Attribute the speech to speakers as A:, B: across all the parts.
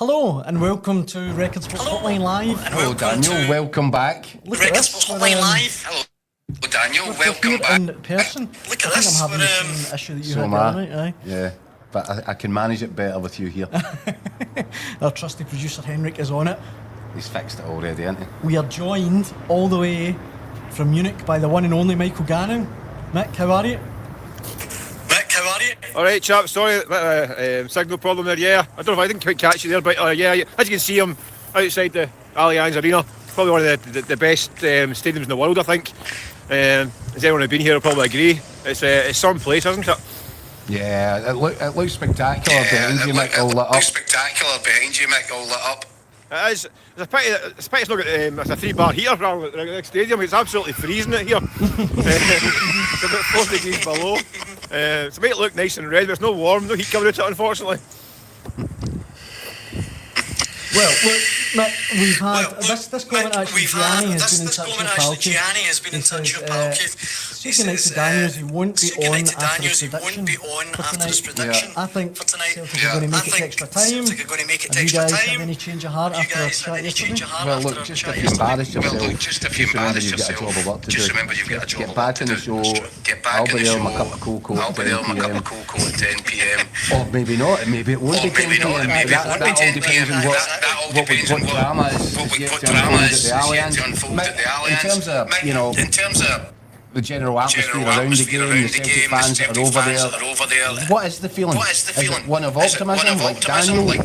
A: Hello and welcome to Record Sports Hotline Live.
B: Hello Daniel, welcome back.
A: Look
C: Record
A: at
C: Sports
A: this.
C: Hotline Live. Hello Daniel, welcome back.
A: In person.
C: Look at
A: I think
C: this.
A: I'm having the same issue that you
B: So
A: had
B: am
A: the
B: I.
A: other night, aye.
B: Yeah, but I can manage it better with you here.
A: Our trusty producer Henrik is on it.
B: He's fixed it already, hasn't he?
A: We are joined all the way from Munich by the one and only Michael Gannon. Mick, how are you?
C: Mick, how are you?
D: Alright chap, sorry, signal problem there, yeah. I don't know if I didn't quite catch you there, but yeah, as you can see I'm outside the Allianz Arena. Probably one of the best stadiums in the world, I think. As anyone who's been here will probably agree. It's some place, isn't it?
B: Yeah, it looks spectacular behind you, Mick, all lit up.
C: Spectacular behind you, Mick, all lit up.
D: It is. It's a pity it's not got it's a 3-bar heater around the stadium. It's absolutely freezing it here. It's about 4 degrees below. To make it look nice and red, but it's no warm, no heat coming out of it, unfortunately.
A: Well, look, Mick, we've had this comment actually. Gianni has been in touch with Palki.
C: Gianni has been in touch with Palki.
A: Speaking out to Daniels, he won't be on after his prediction for tonight. I think Celtic are going to make it extra time. Have you guys have any change of heart after our chat yesterday?
B: Well, look, just if you embarrass yourself, just remember you've got a job of work to do. Get back in the show. I'll be there with my cup of cocoa at 10 p.m. Or maybe not, maybe it won't be 10 p.m. That all depends on what drama is yet to unfold at the Allianz. In terms of the general atmosphere around the game, the Celtic fans that are over there. What is the feeling? Is it one of optimism like Daniel, or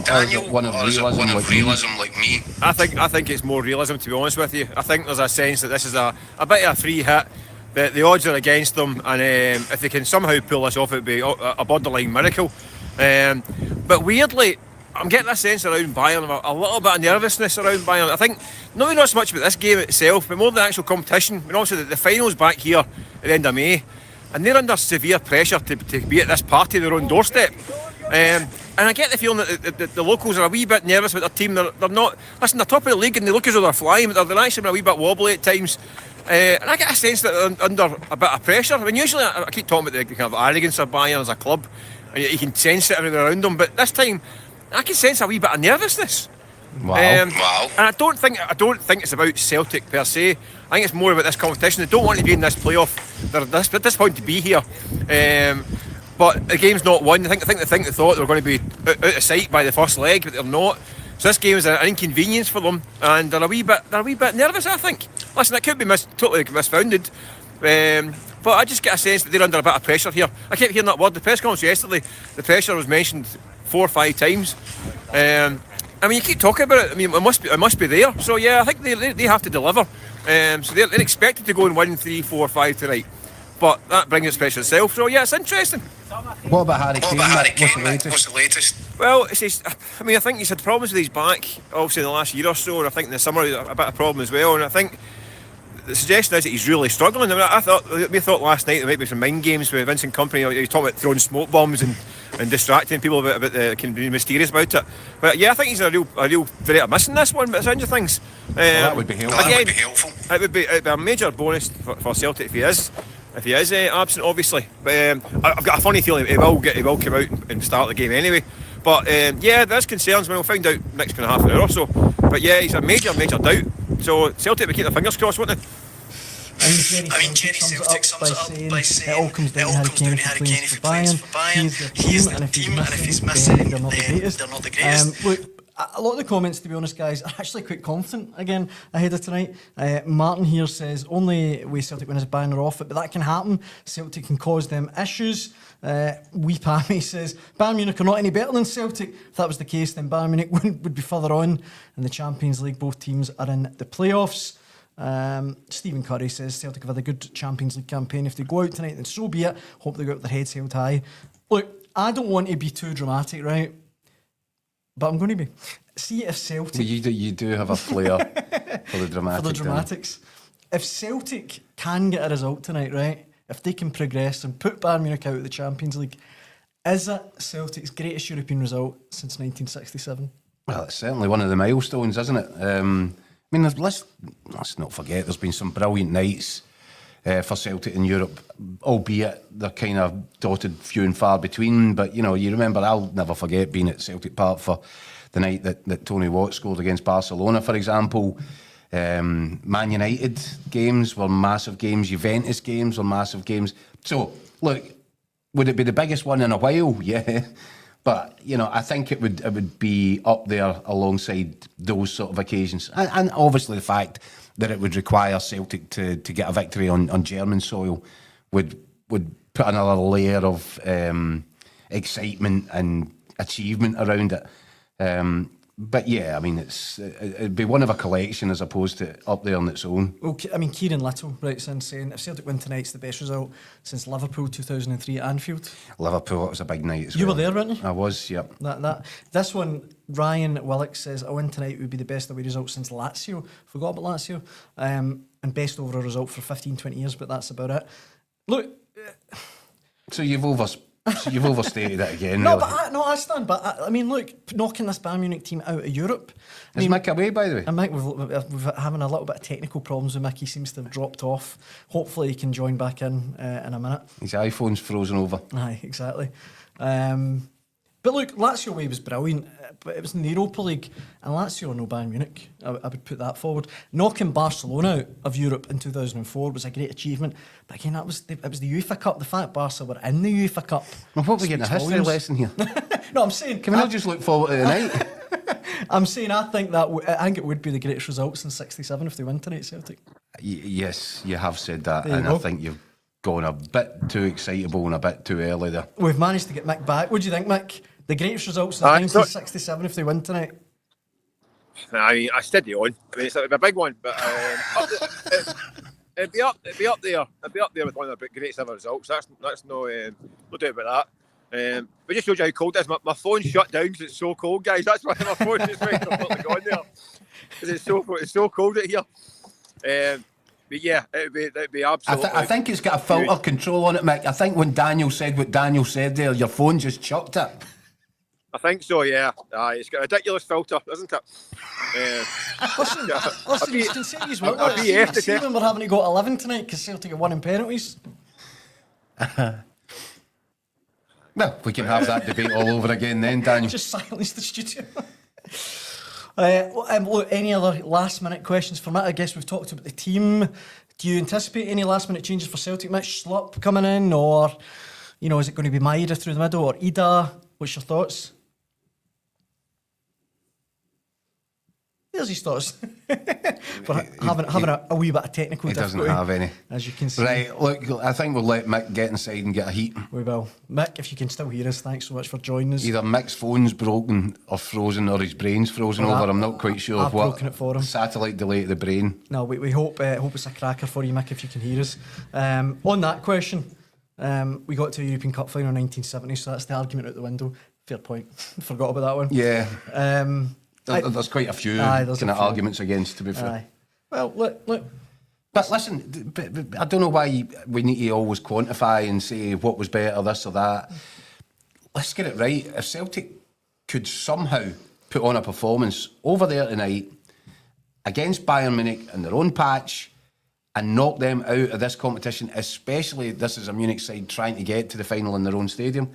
B: is it one of realism like me?
D: I think it's more realism, to be honest with you. I think there's a sense that this is a bit of a free hit. The odds are against them, and if they can somehow pull this off, it'd be a borderline miracle. But weirdly, I'm getting a sense around Bayern, a little bit of nervousness around Bayern. I think not so much about this game itself, but more the actual competition. And also the finals back here at the end of May, and they're under severe pressure to be at this party their own doorstep. And I get the feeling that the locals are a wee bit nervous about their team. They're not. Listen, they're top of the league and they look as though they're flying, but they're actually a wee bit wobbly at times. And I get a sense that they're under a bit of pressure. I mean, usually I keep talking about the kind of arrogance of Bayern as a club, and you can sense it everywhere around them. But this time, I can sense a wee bit of nervousness.
B: Wow.
D: And I don't think it's about Celtic per se. I think it's more about this competition. They don't want to be in this playoff. They're at this point to be here. But the game's not won. I think they thought they were going to be out of sight by the first leg, but they're not. So this game is an inconvenience for them, and they're a wee bit nervous, I think. Listen, it could be totally misfounded. But I just get a sense that they're under a bit of pressure here. I kept hearing that word. The press conference yesterday, the pressure was mentioned 4 or 5 times. I mean, you keep talking about it. I mean, it must be there. So yeah, I think they have to deliver. So they're expected to go and win 3, 4, 5 tonight. But that brings its pressure itself. So yeah, it's interesting.
B: What about Harry Kane? What's the latest?
D: Well, I think he's had problems with his back, obviously in the last year or so, and I think in the summer a bit of problem as well. And I think the suggestion is that he's really struggling. I mean, we thought last night there might be some mind games with Vincent Kompany. He was talking about throwing smoke bombs and distracting people about can be mysterious about it. But yeah, I think he's a real threat of missing this one. But it's of things.
B: That would be helpful.
D: Again, it'd be a major bonus for Celtic if he is absent, obviously. But I've got a funny feeling he will come out and start the game anyway. But yeah, there's concerns. We'll find out next kind of half an hour or so. But yeah, he's a major doubt. So Celtic will keep their fingers crossed, won't they?
A: I mean, Jerry Celtic sums it up by saying it all comes down to Harry Kane if he plays for Bayern. He is their team, and if he's missing, then they're not the greatest. Look, a lot of the comments, to be honest, guys, are actually quite confident again ahead of tonight. Martin here says only way Celtic win is Bayern are off it, but that can happen. Celtic can cause them issues. Wee Pammy says Bayern Munich are not any better than Celtic. If that was the case, then Bayern Munich would be further on in the Champions League. Both teams are in the playoffs. Stephen Curry says Celtic have had a good Champions League campaign. If they go out tonight, then so be it. Hope they got their heads held high. Look, I don't want to be too dramatic, right? But I'm going to be. See if Celtic...
B: Well, you do have a flair for the dramatic.
A: For the dramatics. If Celtic can get a result tonight, right? If they can progress and put Bayern Munich out of the Champions League, is it Celtic's greatest European result since 1967?
B: Well, it's certainly one of the milestones, isn't it? I mean, let's not forget there's been some brilliant nights for Celtic in Europe, albeit they're kind of dotted few and far between. But, you remember, I'll never forget being at Celtic Park for the night that Tony Watt scored against Barcelona, for example. Man United games were massive games. Juventus games were massive games. So, look, would it be the biggest one in a while? Yeah. But, you know, I think it would be up there alongside those sort of occasions. And obviously the fact that it would require Celtic to get a victory on German soil would put another layer of excitement and achievement around it. But yeah, I mean, it'd be one of a collection as opposed to up there on its own.
A: Well, I mean, Kieran Little writes in saying, if Celtic win tonight, it's the best result since Liverpool 2003 at Anfield.
B: Liverpool, it was a big night as well.
A: You were there, weren't you?
B: I was, yep.
A: This one, Ryan Willock says, a win tonight would be the best away result since Lazio. Forgot about Lazio. And best overall result for 15, 20 years, but that's about it. Look...
B: So you've overstated it again.
A: No,
B: really.
A: but I stand. But I mean, look, knocking this Bayern Munich team out of Europe.
B: Is Mick away, by the way?
A: And Mick, we've having a little bit of technical problems with Mick. He seems to have dropped off. Hopefully, he can join back in a minute.
B: His iPhone's frozen over.
A: Aye, exactly. But look, Lazio away was brilliant, but it was in the Europa League, and Lazio are no Bayern Munich. I would put that forward. Knocking Barcelona out of Europe in 2004 was a great achievement, but again, it was the UEFA Cup. The fact Barca were in the UEFA Cup.
B: Well, what are we getting a history lesson here?
A: No, I'm saying...
B: Can we not just look forward to the night?
A: I'm saying I think it would be the greatest result since '67 if they win tonight, Celtic.
B: Yes, you have said that,
A: There you
B: and
A: go.
B: I think you've gone a bit too excitable and a bit too early there.
A: We've managed to get Mick back. What do you think, Mick? The greatest result since
D: Aye,
A: 1967 if they win tonight.
D: I mean, I steady on. I mean, it's a big one, but it'd be up there. It'd be up there with one of the greatest ever results. That's no doubt about that. But just shows you how cold it is. My phone's shut down because it's so cold, guys. That's why my phone is right up on there. Because it's so cold out here. But yeah, it'd be absolutely.
B: I think it's got a filter control on it, Mick. I think when Daniel said what Daniel said there, your phone just chucked it.
D: I think so, yeah. It's got a ridiculous filter, isn't it?
A: Listen, you can say as well. See when we're having to go to 11 tonight because Celtic have won in penalties.
B: Well, we can have that debate all over again then, Daniel.
A: Just silence the studio. Look, any other last minute questions for Matt? I guess we've talked about the team. Do you anticipate any last minute changes for Celtic? Mitch Slup coming in, or is it going to be Maeda through the middle, or Ida? What's your thoughts? There's his thoughts. But having a wee bit of technical difficulty.
B: He doesn't have any.
A: As you can see.
B: Right, look, I think we'll let Mick get inside and get a heat.
A: We will. Mick, if you can still hear us, thanks so much for joining us.
B: Either Mick's phone's broken or frozen or his brain's frozen
A: Well,
B: over. I'm not quite sure
A: I've
B: of what.
A: broken it for him.
B: Satellite delay to the brain.
A: No, we hope it's a cracker for you, Mick, if you can hear us. On that question, we got to a European Cup final in 1970, so that's the argument out the window. Fair point. Forgot about that one.
B: Yeah. There's quite a few kind of arguments against, to be fair.
A: Aye. Well, look.
B: But listen, I don't know why we need to always quantify and say what was better, this or that. Let's get it right. If Celtic could somehow put on a performance over there tonight against Bayern Munich in their own patch and knock them out of this competition, especially this is a Munich side trying to get to the final in their own stadium,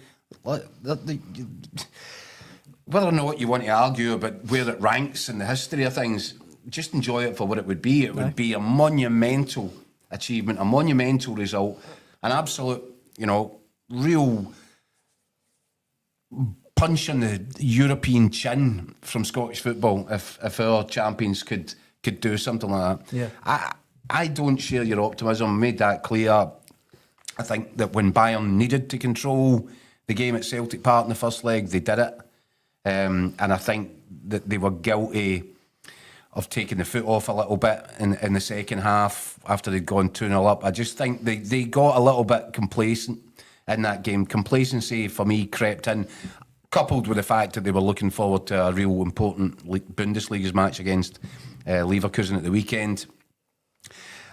B: whether or not you want to argue about where it ranks in the history of things, just enjoy it for what it would be. It would be a monumental achievement, a monumental result, an absolute, real punch on the European chin from Scottish football if our champions could do something like that.
A: Yeah.
B: I don't share your optimism. I made that clear. I think that when Bayern needed to control the game at Celtic Park in the first leg, they did it. And I think that they were guilty of taking the foot off a little bit in the second half after they'd gone 2-0 up. I just think they got a little bit complacent in that game. Complacency, for me, crept in, coupled with the fact that they were looking forward to a real important Bundesliga match against Leverkusen at the weekend.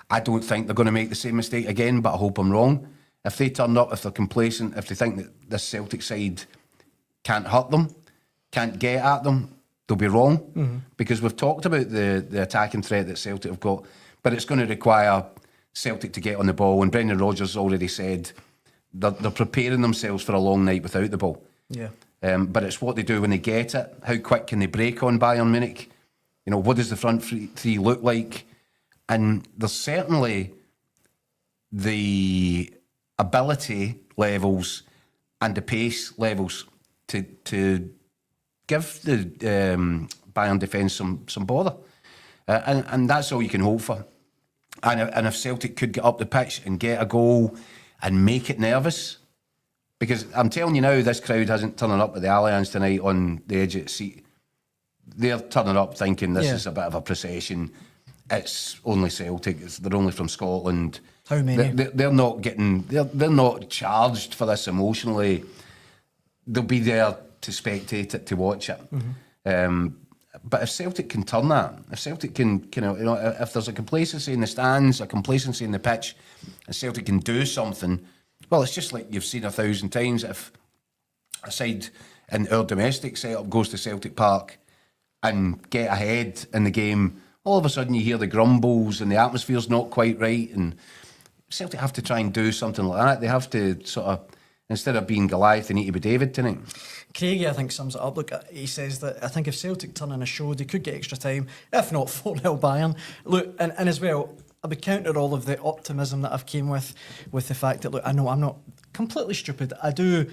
B: I don't think they're going to make the same mistake again, but I hope I'm wrong. If they turn up, if they're complacent, if they think that this Celtic side can't hurt them, can't get at them, they'll be wrong. Because we've talked about the attacking threat that Celtic have got, but it's going to require Celtic to get on the ball. And Brendan Rodgers already said they're preparing themselves for a long night without the ball.
A: Yeah.
B: but it's what they do when they get it. How quick can they break on Bayern Munich? You know, what does the front three look like? And there's certainly the ability levels and the pace levels to give the Bayern defence some bother. And that's all you can hope for. And if Celtic could get up the pitch and get a goal and make it nervous, because I'm telling you now, this crowd hasn't turning up at the Allianz tonight on the edge of the seat. They're turning up thinking this is a bit of a procession. It's only Celtic. They're only from Scotland.
A: How many?
B: They're not getting. They're not charged for this emotionally. They'll be there to spectate it, to watch it. But if Celtic can turn that, if Celtic can, if there's a complacency in the stands, a complacency in the pitch, and Celtic can do something, well, it's just like you've seen 1,000 times. If a side in our domestic setup goes to Celtic Park and get ahead in the game, all of a sudden you hear the grumbles and the atmosphere's not quite right, and Celtic have to try and do something like that. They have to sort of, instead of being Goliath, they need to be David tonight.
A: Craigie, I think, sums it up. Look, he says that I think if Celtic turn in a show, they could get extra time, if not 4-0 Bayern. Look, and as well, I'll be counter all of the optimism that I've came with the fact that, look, I know I'm not completely stupid. I do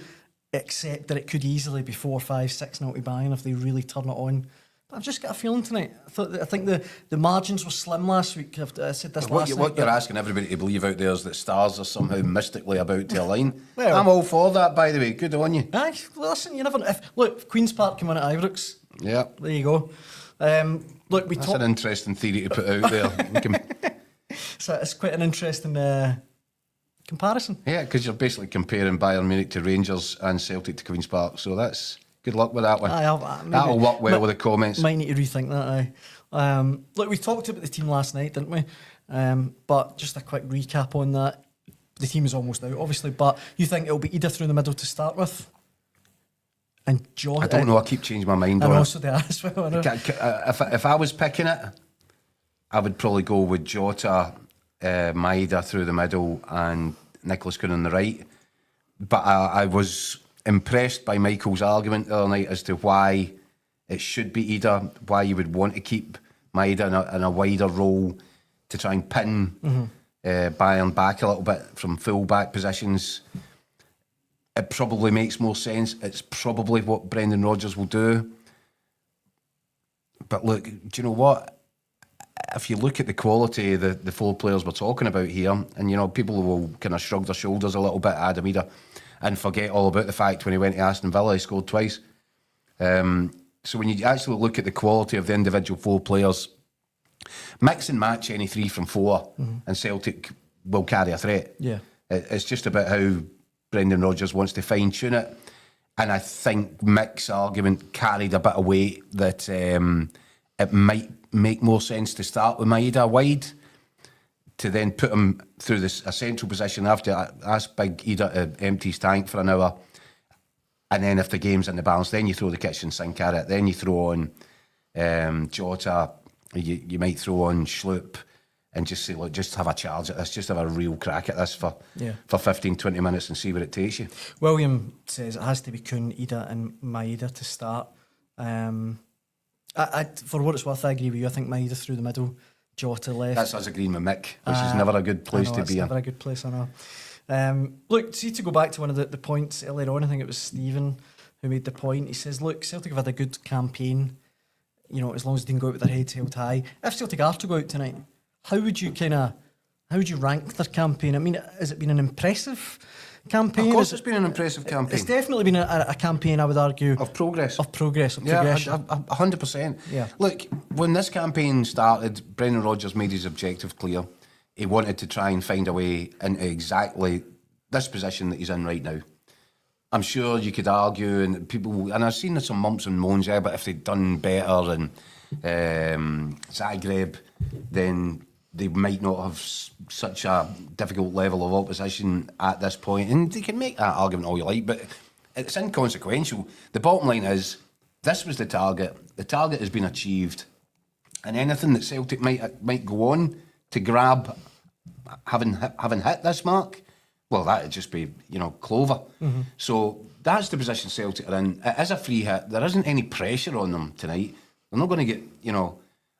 A: accept that it could easily be 4-5, 6-0 to Bayern if they really turn it on. But I've just got a feeling tonight. I think the margins were slim last week. I said this last night.
B: What you're asking everybody to believe out there is that stars are somehow mystically about to align.
A: Well,
B: I'm all for that, by the way. Good on you.
A: Aye, well, listen, you never know. If Queen's Park came on at Ibrox,
B: Yeah.
A: there you go. Look,
B: That's an interesting theory to put out there.
A: So it's quite an interesting comparison.
B: Yeah, because you're basically comparing Bayern Munich to Rangers and Celtic to Queen's Park. So that's good luck with that one. That'll work well with the comments.
A: Might need to rethink that. Aye. Look, we talked about the team last night, didn't we? But just a quick recap on that. The team is almost out, obviously, but you think it'll be Ida through the middle to start with? And Jota.
B: I don't know. I keep changing my mind on
A: and
B: it.
A: also the as well. I know.
B: If I was picking it, I would probably go with Jota, Maeda through the middle, and Nicholas Kuhn on the right. But I was impressed by Michael's argument the other night as to why it should be Ida, why you would want to keep Maeda in a wider role to try and pin Bayern back a little bit from full back positions. It probably makes more sense. It's probably what Brendan Rodgers will do. But look, do you know what? If you look at the quality of the four players we're talking about here, and people will kind of shrug their shoulders a little bit at Adam Ida and forget all about the fact when he went to Aston Villa he scored twice. So when you actually look at the quality of the individual four players, mix and match any 3 from 4 and Celtic will carry a threat.
A: Yeah.
B: It's just about how Brendan Rodgers wants to fine-tune it. And I think Mick's argument carried a bit of weight that it might make more sense to start with Maeda wide, to then put him through a central position after ask Big Ida to empty his tank for an hour. And then if the game's in the balance, then you throw the kitchen sink at it. Then you throw on Jota, you might throw on Schlupp, and just say, look, just have a charge at this, just have a real crack at this for 15, 20 minutes and see where it takes you.
A: William says it has to be Kuhn, Ida and Maeda to start. I for what it's worth, I agree with you. I think Maeda through the middle, Jota left.
B: That's us agreeing with Mick, which is never a good place to be in.
A: Never a good place, I know. Look, see, to go back to one of the points earlier on, I think it was Stephen who made the point. He says, look, Celtic have had a good campaign, as long as they didn't go out with their heads held high. If Celtic are to go out tonight, how would you rank their campaign? I mean, has it been an impressive campaign?
B: Of course it's been an impressive campaign.
A: It's definitely been a campaign, I would argue.
B: Of progress.
A: Of progression.
B: Yeah, 100%.
A: Yeah.
B: Look, when this campaign started, Brendan Rodgers made his objective clear. He wanted to try and find a way into exactly this position that he's in right now. I'm sure you could argue, and I've seen some mumps and moans, but if they'd done better in Zagreb, then they might not have such a difficult level of opposition at this point. And you can make that argument all you like, but it's inconsequential. The bottom line is, this was the target. The target has been achieved. And anything that Celtic might go on to grab, having hit this mark, well, that'd just be, clover. So that's the position Celtic are in. It is a free hit. There isn't any pressure on them tonight. They're not going to get,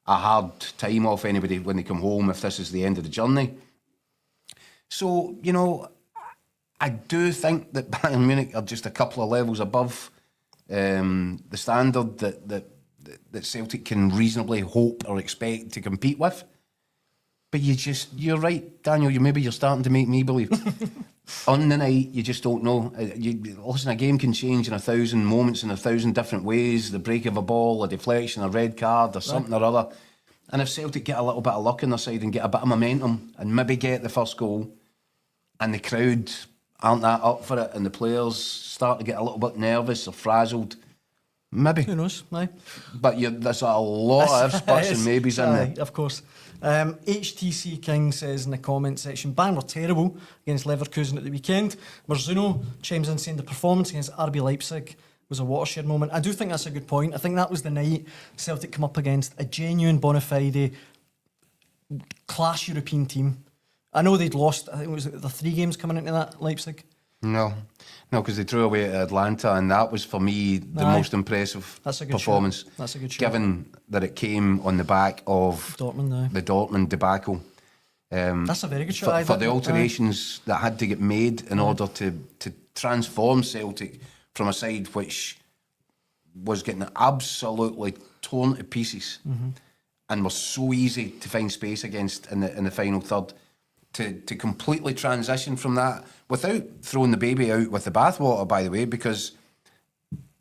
B: a hard time off anybody when they come home if this is the end of the journey. So, I do think that Bayern Munich are just a couple of levels above the standard that Celtic can reasonably hope or expect to compete with. But you're right, Daniel, you're starting to make me believe. On the night, you just don't know. Listen, a game can change in 1,000 moments in 1,000 different ways. The break of a ball, a deflection, a red card, or something or other. And if Celtic get a little bit of luck on their side and get a bit of momentum and maybe get the first goal, and the crowd aren't that up for it, and the players start to get a little bit nervous or frazzled, maybe.
A: Who knows? Aye.
B: But there's a lot of ifs, buts and maybes in there.
A: Of course. HTC King says in the comment section, Bayern were terrible against Leverkusen at the weekend. Marzuno chimes in saying the performance against RB Leipzig was a watershed moment. I do think that's a good point. I think that was the night Celtic come up against a genuine bona fide class European team. I know they'd lost, I think it was the 3 games coming into that, Leipzig.
B: No, because they drew away at Atlanta, and that was for me the most impressive performance.
A: Shot. That's a good shot.
B: Given that it came on the back of the Dortmund debacle.
A: That's a very good shot.
B: For the alterations that had to get made in order to transform Celtic from a side which was getting absolutely torn to pieces and was so easy to find space against in the final third, to completely transition from that without throwing the baby out with the bathwater, by the way, because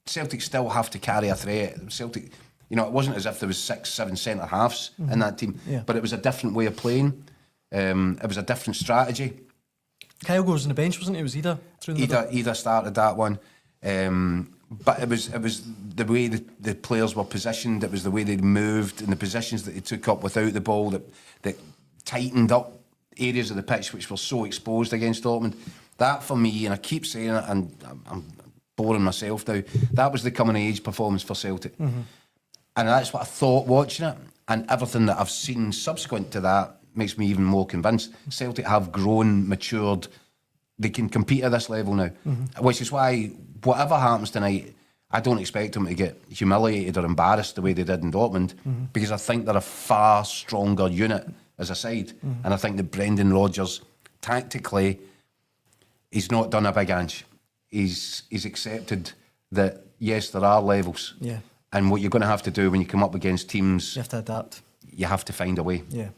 B: Celtic still have to carry a threat. Celtic, it wasn't as if there was 6-7 centre-halves in that team, but it was a different way of playing. It was a different strategy.
A: Kyle goes on the bench, wasn't he? It was Ida
B: started that one. But it was the way the players were positioned, it was the way they moved and the positions that they took up without the ball that tightened up areas of the pitch which were so exposed against Dortmund. That for me, and I keep saying it, and I'm boring myself now, that was the coming-of-age performance for Celtic. And that's what I thought watching it, and everything that I've seen subsequent to that makes me even more convinced. Celtic have grown, matured, they can compete at this level now, which is why whatever happens tonight, I don't expect them to get humiliated or embarrassed the way they did in Dortmund, because I think they're a far stronger unit as a side, and I think that Brendan Rodgers, tactically, he's not done a big inch. He's accepted that, yes, there are levels, and what you're going to have to do when you come up against teams,
A: you have to adapt.
B: You have to find a way.
A: Yeah.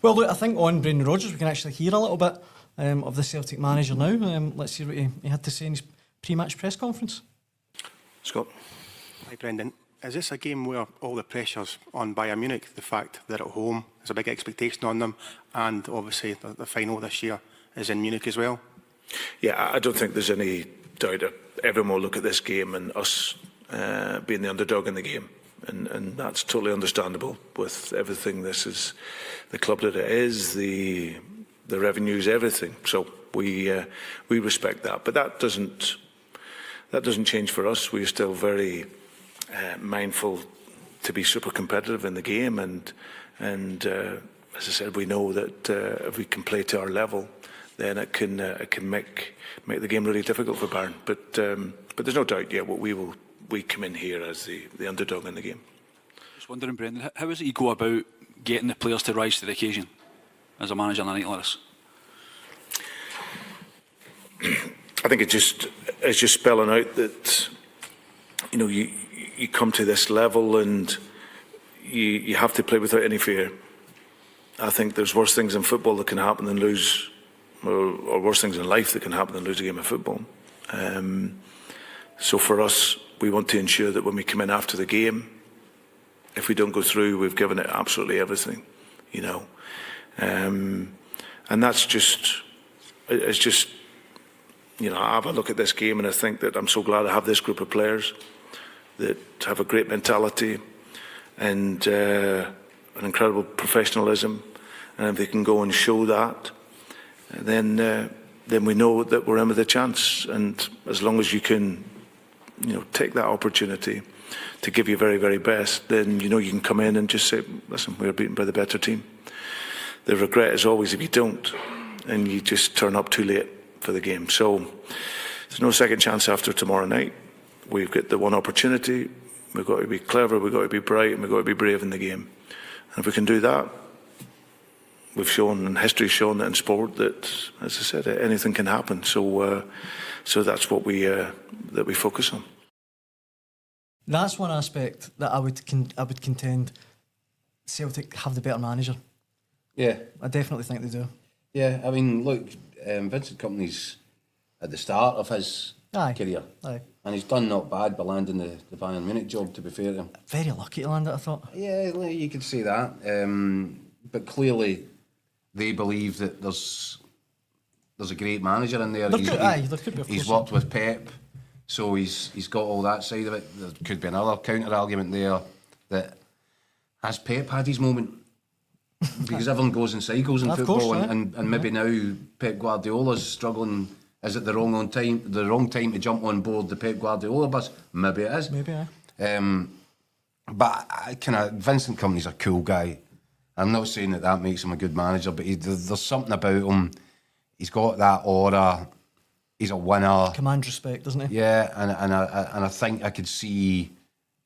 A: Well, look, I think on Brendan Rodgers, we can actually hear a little bit of the Celtic manager now. Let's see what he had to say in his pre-match press conference.
E: Scott. Hi, Brendan. Is this a game where all the pressure's on Bayern Munich, the fact they're at home, there's a big expectation on them, and obviously the final this year is in Munich as well?
F: Yeah, I don't think there's any doubt that everyone will look at this game and us being the underdog in the game. And that's totally understandable with everything. This is the club that it is, the revenues, everything. So we respect that. But that doesn't change for us. We're still very mindful to be super competitive in the game, and as I said, we know that if we can play to our level, then it can make the game really difficult for Bayern. But there's no doubt, we come in here as the underdog in the game.
G: Just wondering, Brendan, how is it you go about getting the players to rise to the occasion as a manager on a night like this?
F: I think it's just spelling out that you come to this level and you have to play without any fear. I think there's worse things in football that can happen than lose, or worse things in life that can happen than lose a game of football. So for us, we want to ensure that when we come in after the game, if we don't go through, we've given it absolutely everything, and that's just, it's just, I have a look at this game and I think that I'm so glad I have this group of players that have a great mentality and an incredible professionalism, and if they can go and show that, then we know that we're in with a chance. And as long as you can, take that opportunity to give your very, very best, then you can come in and just say, listen, we were beaten by the better team. The regret is always if you don't and you just turn up too late. for the game. So there's no second chance after tomorrow night. We've got the one opportunity. We've got to be clever, we've got to be bright, and we've got to be brave in the game. And if we can do that, we've shown, and history's shown that in sport, that, as I said, anything can happen. So that's what we focus on.
A: That's one aspect that I would contend Celtic have the better manager.
B: Yeah.
A: I definitely think they do.
B: Yeah, I mean, look, Vincent Kompany's at the start of his career.
A: Aye.
B: And he's done not bad by landing the Bayern Munich job, to be fair to him.
A: Very lucky to land it, I thought.
B: Yeah, you could say that. But clearly, they believe that there's a great manager in there.
A: There could be, of
B: he's
A: course.
B: worked with Pep, so he's got all that side of it. There could be another counter-argument there that has Pep had his moment? Because everyone goes in cycles in
A: Of
B: football,
A: course,
B: and maybe now Pep Guardiola's struggling. Is it the wrong time to jump on board the Pep Guardiola bus? Maybe it is.
A: Maybe,
B: But Vincent Kompany's a cool guy. I'm not saying that makes him a good manager, but there's something about him. He's got that aura. He's a winner.
A: Command respect, doesn't he?
B: Yeah, and I think I could see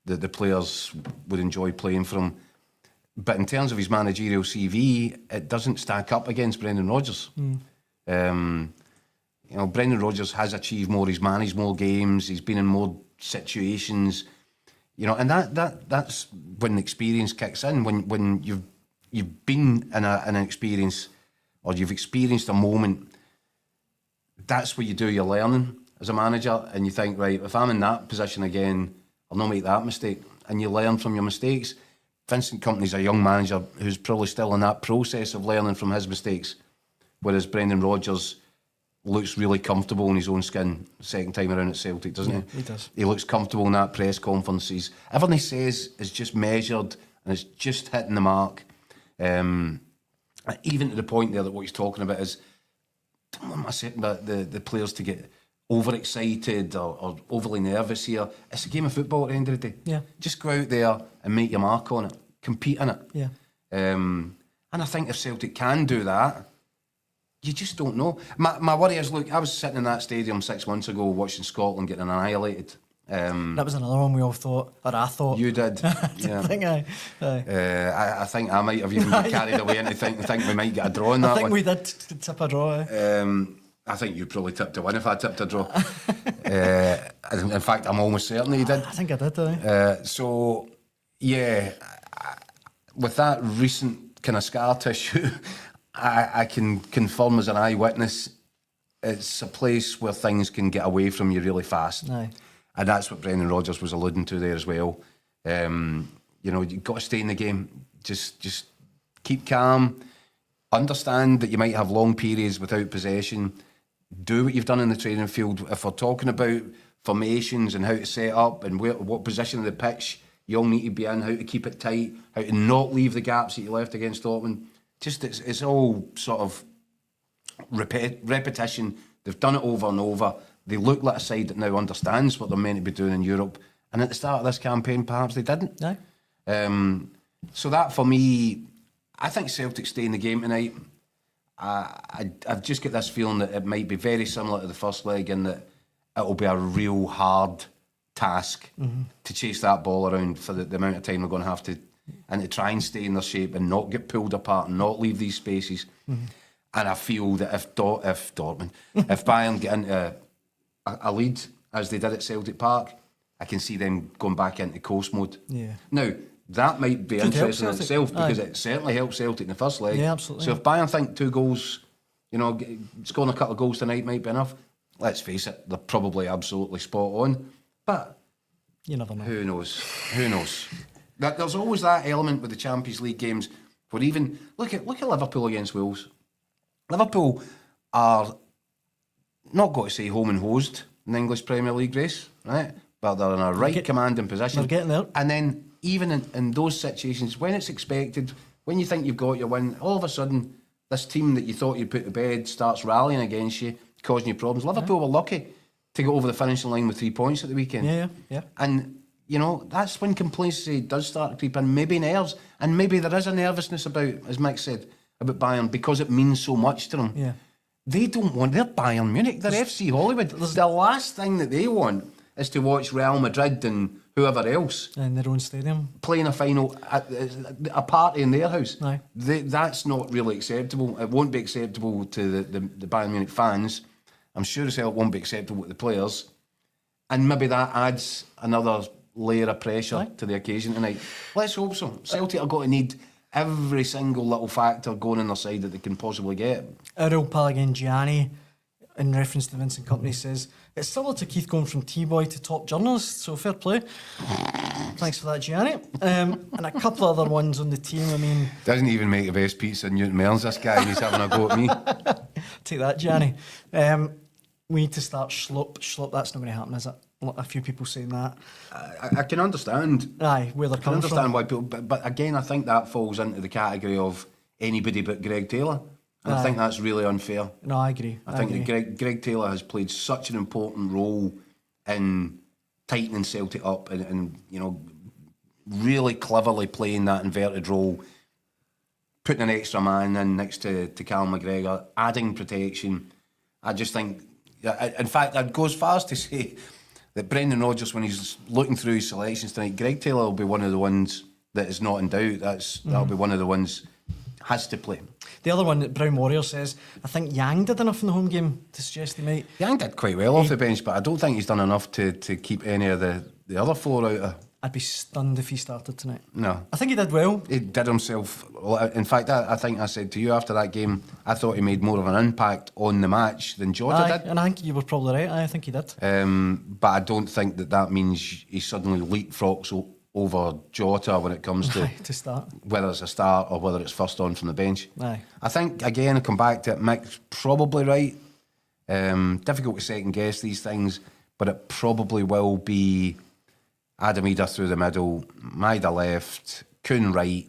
B: that the players would enjoy playing for him. But in terms of his managerial CV, it doesn't stack up against Brendan Rodgers. Brendan Rodgers has achieved more. He's managed more games. He's been in more situations. And that's when the experience kicks in. When you've been in an experience, or you've experienced a moment, that's where you do your learning as a manager, and you think, right, if I'm in that position again, I'll not make that mistake, and you learn from your mistakes. Vincent Kompany's a young manager who's probably still in that process of learning from his mistakes, whereas Brendan Rodgers looks really comfortable in his own skin second time around at Celtic, doesn't he?
A: He does.
B: He looks comfortable in that press conferences. Everything he says is just measured and it's just hitting the mark. Even to the point there that what he's talking about is, don't want the players to get overexcited or overly nervous here. It's a game of football at the end of the day.
A: Yeah.
B: Just go out there and make your mark on it. Compete in it.
A: Yeah.
B: And I think if Celtic can do that, you just don't know. My worry is, look, I was sitting in that stadium 6 months ago watching Scotland getting annihilated.
A: That was another one we all thought, or I thought.
B: You did. Yeah.
A: I think
B: I think I might have even been carried away into think we might get a draw in that one.
A: I think we did tip a draw.
B: I think you probably tipped a win if I tipped a draw. In fact, I'm almost certain that you did.
A: I think I did.
B: So, yeah, with that recent kind of scar tissue, I can confirm as an eyewitness, it's a place where things can get away from you really fast.
A: Aye.
B: And that's what Brendan Rodgers was alluding to there as well. You've got to stay in the game. Just keep calm. Understand that you might have long periods without possession. Do what you've done in the training field. If we're talking about formations and how to set up and what position of the pitch you all need to be in, how to keep it tight, how to not leave the gaps that you left against Dortmund. It's all sort of repetition. They've done it over and over. They look like a side that now understands what they're meant to be doing in Europe. And at the start of this campaign, perhaps they didn't.
A: No.
B: So that, for me, I think Celtic stay in the game tonight. I've just got this feeling that it might be very similar to the first leg, in that it'll be a real hard task to chase that ball around for the amount of time they're going to have to, and to try and stay in their shape and not get pulled apart and not leave these spaces. And I feel that if Bayern get into a lead, as they did at Celtic Park, I can see them going back into coast mode.
A: Yeah.
B: Now, that might be
A: Could help
B: interesting in
A: Celtic.
B: itself, because
A: Aye.
B: it certainly helped Celtic in the first leg.
A: Yeah, absolutely.
B: So if Bayern think 2 goals, scoring a couple of goals tonight might be enough, let's face it, they're probably absolutely spot on. But
A: You never know.
B: who knows? There's always that element with the Champions League games where even look at Liverpool against Wolves. Liverpool are not got to say home and hosed in the English Premier League race, right? But they're in a right commanding position.
A: They're getting there.
B: And then even in those situations, when it's expected, when you think you've got your win, all of a sudden this team that you thought you'd put to bed starts rallying against you, causing you problems. Liverpool were lucky to get over the finishing line with 3 points at the weekend.
A: Yeah.
B: And, that's when complacency does start to creep in, maybe nerves. And maybe there is a nervousness about, as Mick said, about Bayern, because it means so much to them.
A: Yeah.
B: They don't want, they're Bayern Munich, they're FC Hollywood. The last thing that they want is to watch Real Madrid and whoever else
A: in their own stadium
B: playing a final at a party in their house.
A: Aye.
B: That's not really acceptable. It won't be acceptable to the Bayern Munich fans. I'm sure as hell it won't be acceptable to the players. And maybe that adds another layer of pressure to the occasion tonight. Let's hope so. Celtic are going to need every single little factor going on their side that they can possibly get.
A: Our old pal again, Gianni, in reference to Vincent Kompany, says it's similar to Keith going from T-boy to top journalist, so fair play. Thanks for that, Gianni. And a couple of other ones on the team. I mean,
B: doesn't even make the best pizza in Newton Mearns, this guy, and he's having a go at me.
A: Take that, Gianni. We need to start Schlupp. That's not going to happen, is it? A few people saying that.
B: I can understand.
A: Aye, where they're coming from.
B: I can understand why people, but again, I think that falls into the category of anybody but Greg Taylor. And I think that's really unfair.
A: No, I agree.
B: I think that Greg Taylor has played such an important role in tightening Celtic up and you know, really cleverly playing that inverted role, putting an extra man in next to Callum McGregor, adding protection. I just think, in fact, I'd go as far as to say that Brendan Rodgers, when he's looking through his selections tonight, Greg Taylor will be one of the ones that is not in doubt. That'll be one of the ones has to play.
A: The other one that Brown Warrior says, I think Yang did enough in the home game to suggest he might.
B: Yang did quite well off the bench, but I don't think he's done enough to keep any of the other four out of.
A: I'd be stunned if he started tonight.
B: No.
A: I think he did well.
B: He did himself. In fact, I think I said to you after that game, I thought he made more of an impact on the match than Jota did.
A: And I think you were probably right. I think he did.
B: But I don't think that means he suddenly leapfrogs over Jota when it comes to
A: start,
B: whether it's a start or whether it's first on from the bench.
A: Aye.
B: I think, again, I come back to it, Mick's probably right. Difficult to second guess these things, but it probably will be Adam Eder through the middle, Maida left, Kuhn right,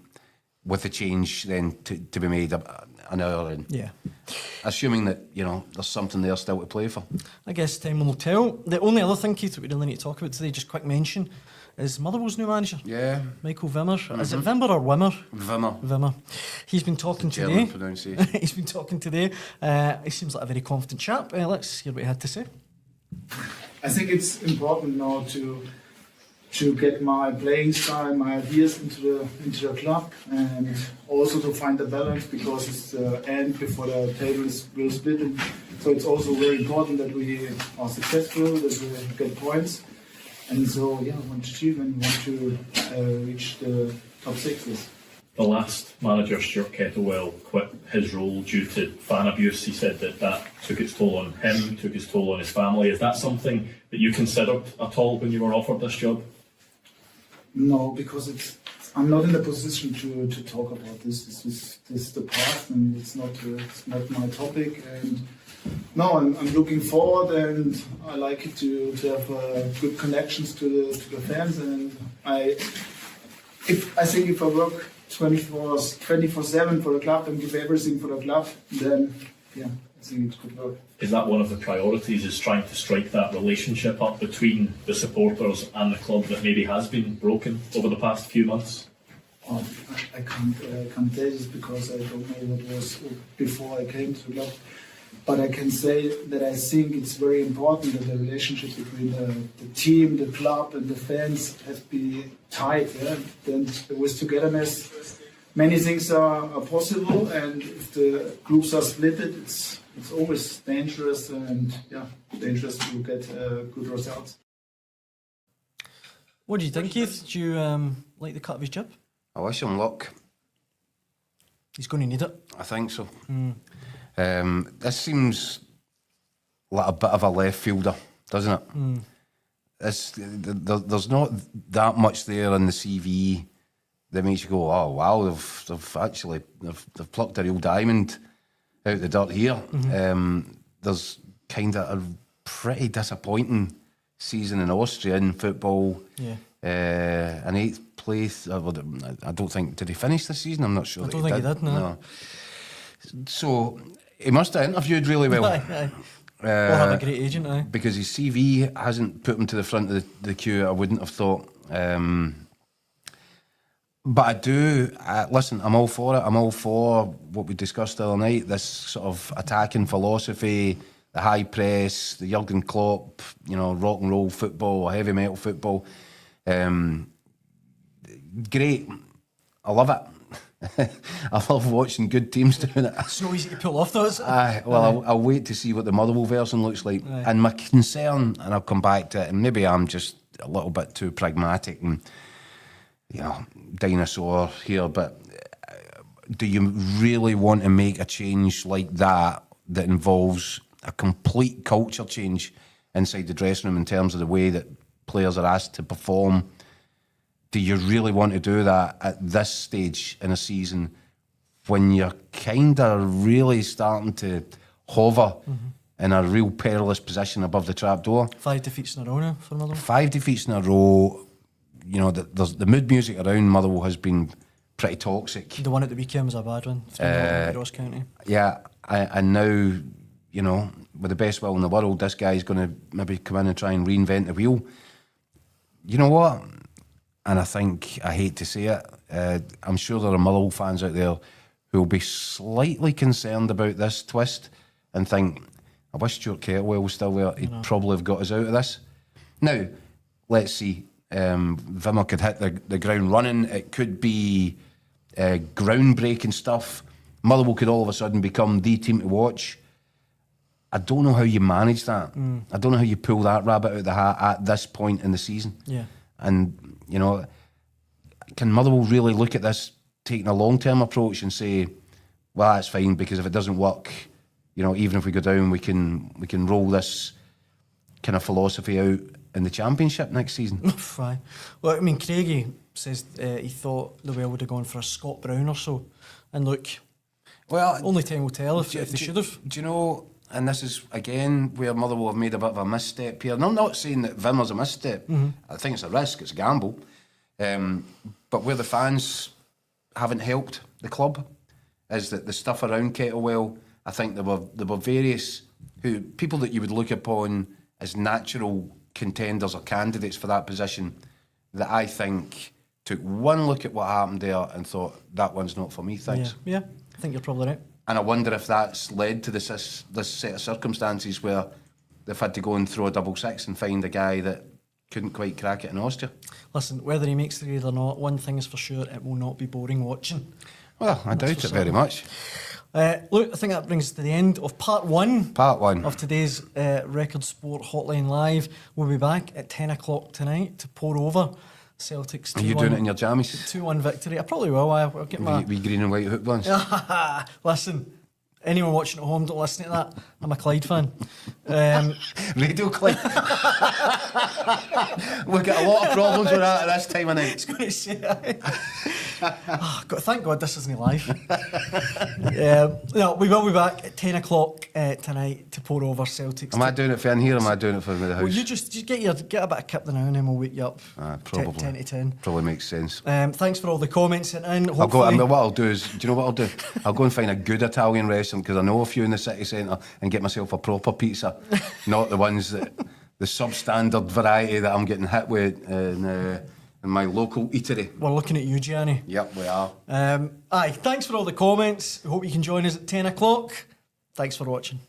B: with the change then to be made an hour in.
A: Yeah.
B: Assuming that, you know, there's something there still to play for.
A: I guess time will tell. The only other thing, Keith, that we really need to talk about today, just quick mention, is Motherwell's new manager.
B: Yeah.
A: Michael Wimmer. Mm-hmm. Is it Wimmer or Wimmer?
B: Wimmer.
A: He's been talking today.
B: German pronunciation.
A: He's been talking today. He seems like a very confident chap. Let's hear what he had to say.
H: I think it's important now to get my playing style, my ideas into the club, and also to find the balance, because it's the end before the table is real split. So it's also very important that we are successful, that we get points. And so, yeah, I want to achieve and want to reach the top sixes.
I: The last manager, Stuart Kettlewell, quit his role due to fan abuse. He said that took its toll on him, took its toll on his family. Is that something that you considered at all when you were offered this job?
H: No, because I'm not in a position to talk about this. This is the past, and it's not my topic. And no, I'm looking forward, and I like it to have good connections to the fans. And I think if I work 24/7 for the club and give everything for the club, then yeah, I think it could work.
I: Is that one of the priorities, is trying to strike that relationship up between the supporters and the club that maybe has been broken over the past few months?
H: Oh, I can't say this because I don't know what was before I came to the club. But I can say that I think it's very important that the relationship between the team, the club and the fans has to be tight. Yeah? Then with togetherness, many things are possible, and if the groups are split, it's always dangerous, and dangerous to get good results.
A: What do you think, Keith? Do you like the cut of his jib?
B: I wish him luck.
A: He's going to need it.
B: I think so. This seems like a bit of a left fielder, doesn't it? There's not that much there in the CV that makes you go, oh wow, they've plucked a real diamond out of the dirt here. There's kind of a pretty disappointing season in Austria in football.
A: Yeah.
B: An 8th place. I don't think, did he finish this season? I'm not sure.
A: I don't think he did. No.
B: So he must have interviewed really well.
A: Aye. Or have a great agent, aye.
B: Because his CV hasn't put him to the front of the queue, I wouldn't have thought. But I do, listen, I'm all for it. I'm all for what we discussed the other night, this sort of attacking philosophy, the high press, the Jurgen Klopp, rock and roll football, or heavy metal football. Great. I love it. I love watching good teams doing it.
A: It's not easy to pull off, though, is it?
B: I'll wait to see what the Motherwell version looks like.
A: Aye.
B: And my concern, and I'll come back to it, and maybe I'm just a little bit too pragmatic and, dinosaur here, but do you really want to make a change like that involves a complete culture change inside the dressing room in terms of the way that players are asked to perform? Do you really want to do that at this stage in a season when you're kind of really starting to hover in a real perilous position above the trapdoor?
A: 5 defeats in a row now for Motherwell.
B: 5 defeats in a row. The mood music around Motherwell has been pretty toxic.
A: The one at the weekend was a bad one. 3-0 Ross County.
B: Yeah, and now, with the best will in the world, this guy's going to maybe come in and try and reinvent the wheel. You know what? And I hate to say it, I'm sure there are Motherwell fans out there who will be slightly concerned about this twist and think, I wish Stuart Kettlewell was still there. He'd probably have got us out of this. Now, let's see. Wimmer could hit the ground running. It could be groundbreaking stuff. Motherwell could all of a sudden become the team to watch. I don't know how you manage that. I don't know how you pull that rabbit out of the hat at this point in the season.
A: Yeah.
B: And, can Motherwell really look at this, taking a long-term approach and say, well, that's fine, because if it doesn't work, even if we go down, we can roll this kind of philosophy out in the Championship next season.
A: Fine. Well, I mean, Craigie says he thought the Well would have gone for a Scott Brown or so. And look, only time will tell if they should have.
B: Do you know, and this is, again, where Motherwell have made a bit of a misstep here. And I'm not saying that Wimmer's a misstep. I think it's a risk, it's a gamble. But where the fans haven't helped the club is that the stuff around Kettlewell, I think there were various people that you would look upon as natural contenders or candidates for that position that I think took one look at what happened there and thought, that one's not for me, thanks.
A: Yeah, I think you're probably right.
B: And I wonder if that's led to this set of circumstances where they've had to go and throw a 6-6 and find a guy that couldn't quite crack it in Austria.
A: Listen, whether he makes the grade or not, one thing is for sure, it will not be boring watching.
B: Well, I doubt it very much.
A: Look, I think that brings us to the end of part one of today's Record Sport Hotline Live. We'll be back at 10 o'clock tonight to pour over Celtic's 2-1.
B: Are you doing it in your jammies?
A: 2-1 victory. I probably will. I'll get my...
B: We green and white hoop ones.
A: Listen, anyone watching at home, don't listen to that. I'm a Clyde fan.
B: Radio Clyde. We've got a lot of problems with that at this time of night.
A: I was going to say God, thank God this isn't live. No, we will be back at 10 o'clock tonight to pour over Celtics.
B: Am I doing it for in here or am I doing it for the house?
A: Well, you just get a bit of kip now and then we'll wake you up.
B: Probably.
A: 10 to 10.
B: Probably makes sense.
A: Thanks for all the comments sent in.
B: What I'll do is, do you know what I'll do? I'll go and find a good Italian restaurant because I know a few in the city centre and get myself a proper pizza, not the ones that the substandard variety that I'm getting hit with in my local eatery.
A: We're looking at you, Gianni.
B: Yep, we are.
A: Thanks for all the comments. I hope you can join us at 10 o'clock. Thanks for watching.